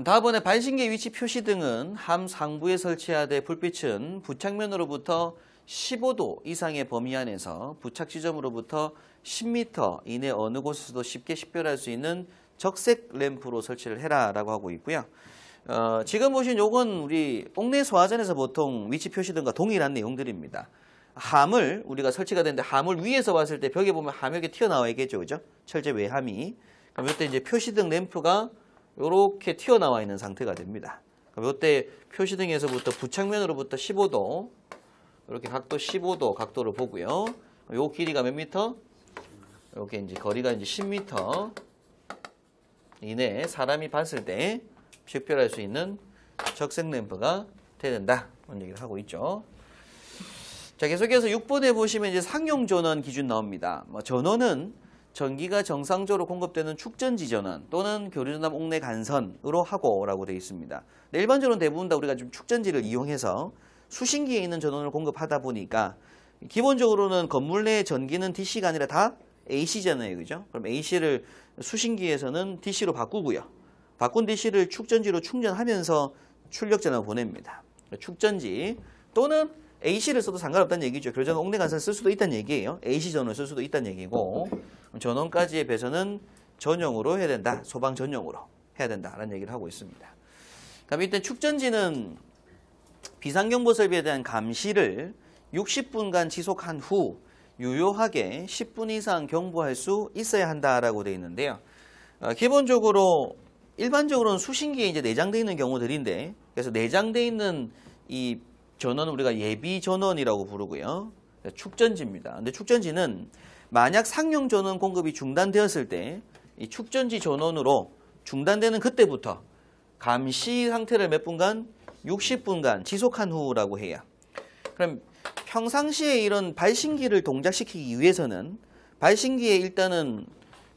다음번에 발신기의 위치 표시 등은 함 상부에 설치해야 될 불빛은 부착면으로부터 15도 이상의 범위 안에서 부착 지점으로부터 10m 이내 어느 곳에서도 쉽게 식별할 수 있는 적색 램프로 설치를 해라라고 하고 있고요. 지금 보신 요건 우리 옥내 소화전에서 보통 위치 표시 등과 동일한 내용들입니다. 함을 우리가 설치가 되는데 함을 위에서 봤을 때 벽에 보면 함이 이렇게 튀어나와야겠죠, 그죠? 철제 외함이. 그럼 이때 이제 표시등 램프가 이렇게 튀어나와 있는 상태가 됩니다. 그럼 이때 표시등에서부터 부착면으로부터 15도, 이렇게 각도 15도 각도를 보고요. 요 길이가 몇 미터? 이렇게 이제 거리가 이제 10m 이내에 사람이 봤을 때 식별할 수 있는 적색 램프가 돼야 된다. 이런 얘기를 하고 있죠. 자, 계속해서 6번에 보시면 이제 상용 전원 기준 나옵니다. 전원은 전기가 정상적으로 공급되는 축전지 전원 또는 교류전압 옥내 간선으로 하고라고 되어 있습니다. 일반적으로는 대부분 다 우리가 좀 축전지를 이용해서 수신기에 있는 전원을 공급하다 보니까 기본적으로는 건물 내 전기는 DC가 아니라 다 AC잖아요, 그죠? 그럼 AC를 수신기에서는 DC로 바꾸고요. 바꾼 DC를 축전지로 충전하면서 출력 전압을 보냅니다. 축전지 또는 AC를 써도 상관없다는 얘기죠. 교류전압 옥내 간선을 쓸 수도 있다는 얘기예요. AC 전원을 쓸 수도 있다는 얘기고 전원까지의 배선은 전용으로 해야 된다. 소방 전용으로 해야 된다라는 얘기를 하고 있습니다. 그럼 일단 축전지는 비상경보 설비에 대한 감시를 60분간 지속한 후 유효하게 10분 이상 경보할 수 있어야 한다라고 되어 있는데요. 기본적으로 일반적으로는 수신기에 이제 내장되어 있는 경우들인데, 그래서 내장되어 있는 이 전원은 우리가 예비 전원이라고 부르고요. 축전지입니다. 근데 축전지는 만약 상용 전원 공급이 중단되었을 때 이 축전지 전원으로 중단되는 그때부터 감시 상태를 몇 분간? 60분간 지속한 후라고 해요. 그럼 평상시에 이런 발신기를 동작시키기 위해서는 발신기에 일단은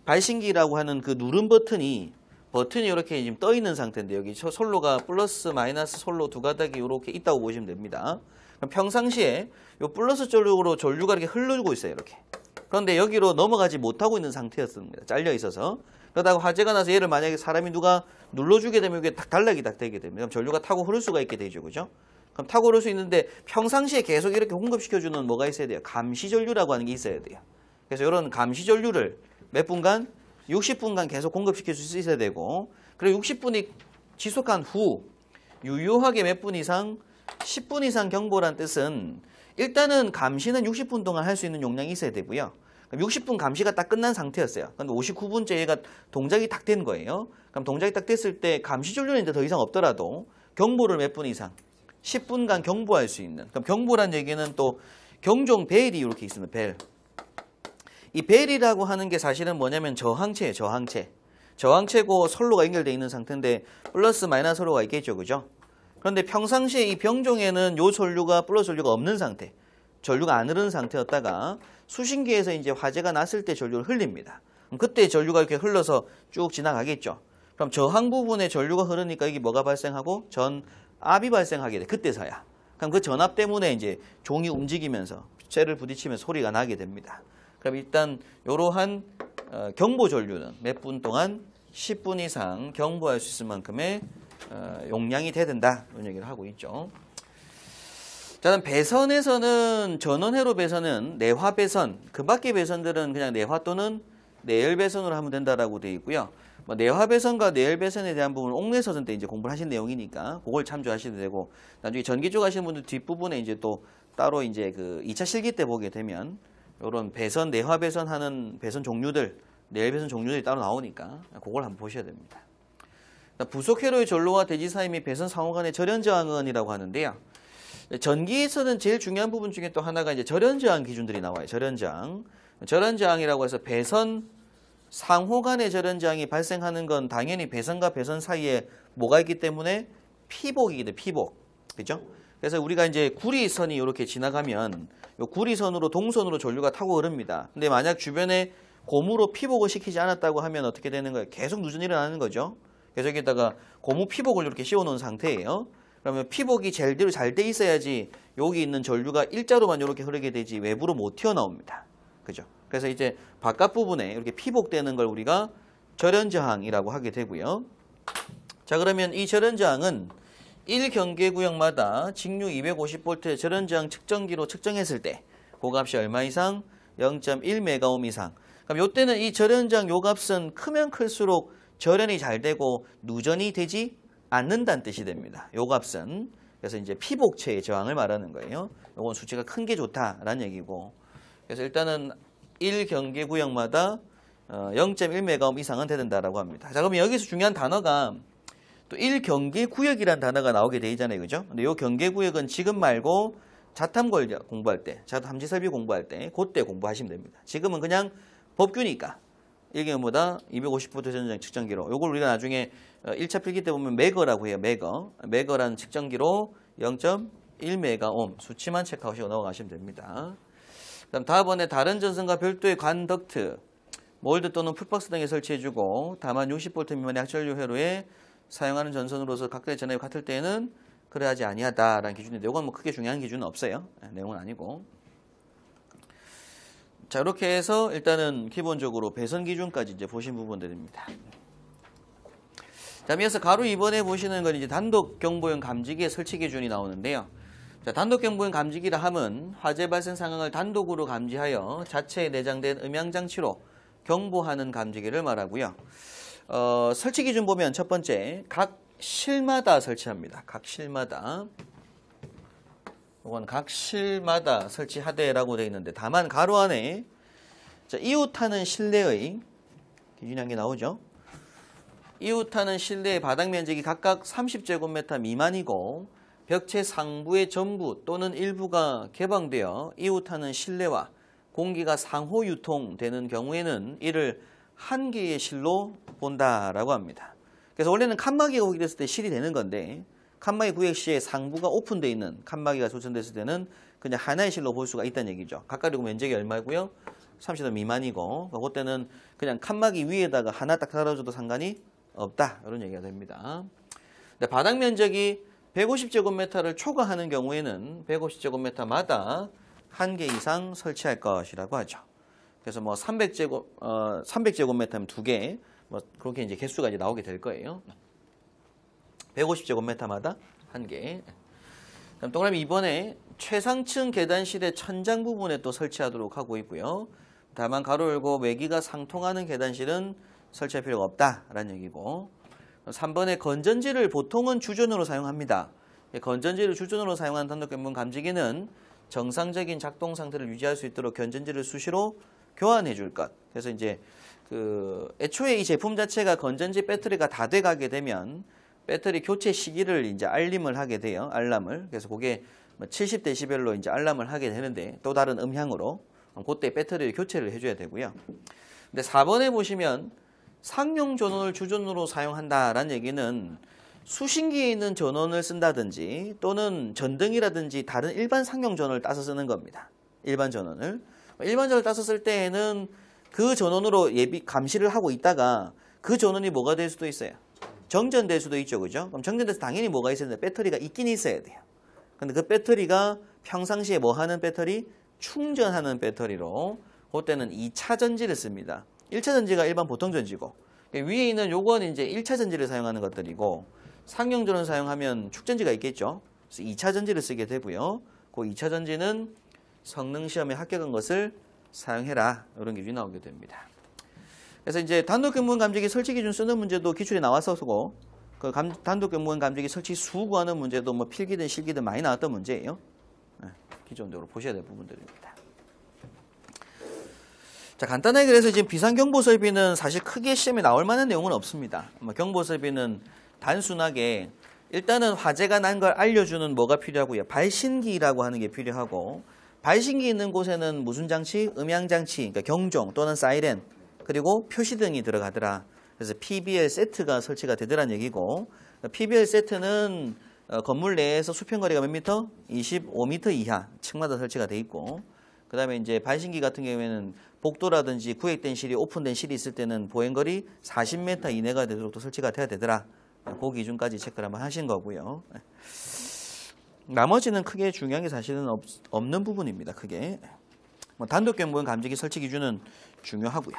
발신기라고 하는 그 누른 버튼이 이렇게 지금 떠 있는 상태인데 여기 솔로가 플러스 마이너스 솔로 두 가닥이 이렇게 있다고 보시면 됩니다. 그럼 평상시에 이 플러스 쪽으로 전류가 이렇게 흐르고 있어요, 이렇게. 그런데 여기로 넘어가지 못하고 있는 상태였습니다. 잘려 있어서. 그러다가 화재가 나서 얘를 만약에 사람이 누가 눌러주게 되면 이게 딱 단락이 딱 되게 됩니다. 그럼 전류가 타고 흐를 수가 있게 되죠, 그죠? 그럼 타고 흐를 수 있는데 평상시에 계속 이렇게 공급시켜주는 뭐가 있어야 돼요? 감시 전류라고 하는 게 있어야 돼요. 그래서 이런 감시 전류를 몇 분간? 60분간 계속 공급시킬 수 있어야 되고, 그리고 60분이 지속한 후 유효하게 몇 분 이상? 10분 이상 경보란 뜻은 일단은 감시는 60분 동안 할 수 있는 용량이 있어야 되고요. 60분 감시가 딱 끝난 상태였어요. 그런데 59분째 얘가 동작이 딱 된 거예요. 그럼 동작이 딱 됐을 때 감시 전류는 이제 더 이상 없더라도 경보를 몇 분 이상? 10분간 경보할 수 있는. 그럼 경보란 얘기는 또 경종 벨이 이렇게 있습니다. 벨. 이 벨이라고 하는 게 사실은 뭐냐면 저항체예요. 저항체고 선로가 연결되어 있는 상태인데 플러스 마이너스 선로가 있겠죠, 그죠? 그런데 평상시에 이 병종에는 요 전류가 플러스 전류가 없는 상태, 전류가 안 흐르는 상태였다가 수신기에서 이제 화재가 났을 때 전류를 흘립니다. 그럼 그때 전류가 이렇게 흘러서 쭉 지나가겠죠. 그럼 저항 부분에 전류가 흐르니까 이게 뭐가 발생하고 전압이 발생하게 돼. 그때서야. 그럼 그 전압 때문에 이제 종이 움직이면서 쇠를 부딪히면 소리가 나게 됩니다. 그럼 일단 이러한 경보 전류는 몇 분 동안 10분 이상 경보할 수 있을 만큼의 용량이 돼야 된다. 이런 얘기를 하고 있죠. 자, 배선에서는 전원회로 배선은 내화 배선, 그 밖의 배선들은 그냥 내화 또는 내열 배선으로 하면 된다라고 되어 있고요. 뭐 내화 배선과 내열 배선에 대한 부분은 옥내서전 때 이제 공부를 하신 내용이니까 그걸 참조하셔도 되고, 나중에 전기 쪽 하시는 분들 뒷부분에 이제 또 따로 이제 그 2차 실기 때 보게 되면 이런 배선, 내화 배선 하는 배선 종류들, 내열 배선 종류들이 따로 나오니까 그걸 한번 보셔야 됩니다. 부속회로의 전로와 대지 사이 및 배선 상호 간의 절연 저항은이라고 하는데요. 전기에서는 제일 중요한 부분 중에 또 하나가 이제 절연 저항 기준들이 나와요. 절연 저항. 절연 저항이라고 해서 배선 상호 간의 절연 저항이 발생하는 건 당연히 배선과 배선 사이에 뭐가 있기 때문에 피복이기 때문에 피복. 그죠? 그래서 우리가 이제 구리선이 이렇게 지나가면 요 구리선으로 동선으로 전류가 타고 흐릅니다. 근데 만약 주변에 고무로 피복을 시키지 않았다고 하면 어떻게 되는 거예요? 계속 누전이 일어나는 거죠. 그래서 여기다가 고무 피복을 이렇게 씌워놓은 상태예요. 그러면 피복이 제대로 잘 돼 있어야지 여기 있는 전류가 일자로만 이렇게 흐르게 되지 외부로 못 튀어나옵니다. 그죠? 그래서 이제 바깥 부분에 이렇게 피복되는 걸 우리가 절연 저항이라고 하게 되고요. 자, 그러면 이 절연저항은 1경계구역마다 직류 250V의 절연저항 측정기로 측정했을 때 그 값이 얼마 이상? 0.1메가옴 이상. 그럼 이때는 이 절연저항 요 값은 크면 클수록 절연이 잘 되고 누전이 되지 않는다는 뜻이 됩니다. 요 값은. 그래서 이제 피복체의 저항을 말하는 거예요. 요건 수치가 큰 게 좋다라는 얘기고. 그래서 일단은 1경계구역마다 0.1메가옴 이상은 된다라고 합니다. 자, 그러면 여기서 중요한 단어가 또 1경계구역이라는 단어가 나오게 되잖아요. 그죠? 근데 요 경계구역은 지금 말고 자탐 공부할 때, 자탐지 설비 공부할 때, 그때 공부하시면 됩니다. 지금은 그냥 법규니까 1경보다 250V 절연저항 측정기로 요걸 우리가 나중에 1차 필기 때 보면 매거라고 해요. 매거라는 측정기로 0.1메가옴 수치만 체크하시고 넘어가시면 됩니다. 그다음 다음번에 다른 전선과 별도의 관덕트 몰드 또는 풀박스 등에 설치해주고 다만 60V 미만의 약전류 회로에 사용하는 전선으로서 각각의 전압이 같을 때에는 그래야지 아니하다라는 기준인데 이건 뭐 크게 중요한 기준은 없어요. 내용은 아니고. 자, 이렇게 해서 일단은 기본적으로 배선 기준까지 이제 보신 부분들입니다. 자, 이어서 가로 2번에 보시는 건 이제 단독 경보용 감지기의 설치 기준이 나오는데요. 자, 단독 경보용 감지기라 함은 화재 발생 상황을 단독으로 감지하여 자체에 내장된 음향장치로 경보하는 감지기를 말하고요. 설치 기준 보면 첫 번째, 각 실마다 설치합니다. 각 실마다. 이건 각 실마다 설치하되라고 되어 있는데 다만 가로 안에 자, 이웃하는 실내의 기준이 한 개 나오죠. 이웃하는 실내의 바닥 면적이 각각 30제곱미터 미만이고 벽체 상부의 전부 또는 일부가 개방되어 이웃하는 실내와 공기가 상호 유통되는 경우에는 이를 한 개의 실로 본다라고 합니다. 그래서 원래는 칸막이가 구획됐을 때 실이 되는 건데 칸막이 구획 시에 상부가 오픈되어 있는 칸막이가 조성됐을 때는 그냥 하나의 실로 볼 수가 있다는 얘기죠. 각각 면적이 얼마고요? 30도 미만이고 그때는 그냥 칸막이 위에다가 하나 딱 달아줘도 상관이 없다. 이런 얘기가 됩니다. 근데 바닥 면적이 150제곱미터를 초과하는 경우에는 150제곱미터마다 한 개 이상 설치할 것이라고 하죠. 그래서 뭐 300제곱미터면 2개, 뭐 그렇게 이제 개수가 이제 나오게 될 거예요. 150제곱미터마다 한 개. 그럼 동그라미 이번에 최상층 계단실의 천장 부분에 또 설치하도록 하고 있고요. 다만 가로 열고 외기가 상통하는 계단실은 설치할 필요가 없다라는 얘기고. 3번에 건전지를 보통은 주전으로 사용합니다. 건전지를 주전으로 사용하는 단독 경보용 감지기는 정상적인 작동 상태를 유지할 수 있도록 건전지를 수시로 교환해 줄 것. 그래서 이제 애초에 이 제품 자체가 건전지 배터리가 다 돼 가게 되면 배터리 교체 시기를 이제 알림을 하게 돼요. 알람을. 그래서 그게 70dB로 이제 알람을 하게 되는데 또 다른 음향으로 그때 배터리를 교체를 해줘야 되고요. 근데 4번에 보시면 상용 전원을 주전으로 사용한다라는 얘기는 수신기에 있는 전원을 쓴다든지 또는 전등이라든지 다른 일반 상용 전원을 따서 쓰는 겁니다. 일반 전원을. 일반 전원을 따서 쓸 때에는 그 전원으로 감시를 하고 있다가 그 전원이 뭐가 될 수도 있어요. 정전될 수도 있죠. 그죠? 그럼 정전돼서 당연히 뭐가 있어야 되는데 배터리가 있긴 있어야 돼요. 근데 그 배터리가 평상시에 뭐 하는 배터리? 충전하는 배터리로 그때는 2차 전지를 씁니다. 1차 전지가 일반 보통 전지고 위에 있는 요건 이제 1차 전지를 사용하는 것들이고 상용 전원 사용하면 축전지가 있겠죠. 그래서 2차 전지를 쓰게 되고요. 그 2차 전지는 성능 시험에 합격한 것을 사용해라. 이런 기준이 나오게 됩니다. 그래서 이제 단독 경보용 감지기 설치 기준 쓰는 문제도 기출에 나왔었고 그 단독 경보용 감지기 설치 수 구하는 문제도 뭐 필기든 실기든 많이 나왔던 문제예요. 네, 기본적으로 보셔야 될 부분들입니다. 자, 간단하게 그래서 지금 비상경보 설비는 사실 크게 시험에 나올 만한 내용은 없습니다. 경보 설비는 단순하게 일단은 화재가 난 걸 알려주는 뭐가 필요하고요. 발신기라고 하는 게 필요하고 발신기 있는 곳에는 무슨 장치? 음향장치, 그러니까 경종 또는 사이렌 그리고 표시등이 들어가더라. 그래서 PBL 세트가 설치가 되더란 얘기고 PBL 세트는 건물 내에서 수평거리가 몇 미터? 25m 이하 층마다 설치가 돼 있고 그 다음에 이제 발신기 같은 경우에는 복도라든지 구획된 실이 오픈된 실이 있을 때는 보행거리 40m 이내가 되도록 또 설치가 돼야 되더라. 그 기준까지 체크를 한번 하신 거고요. 나머지는 크게 중요한 게 사실은 없는 부분입니다. 크게. 단독 경보용 감지기 설치 기준은 중요하고요.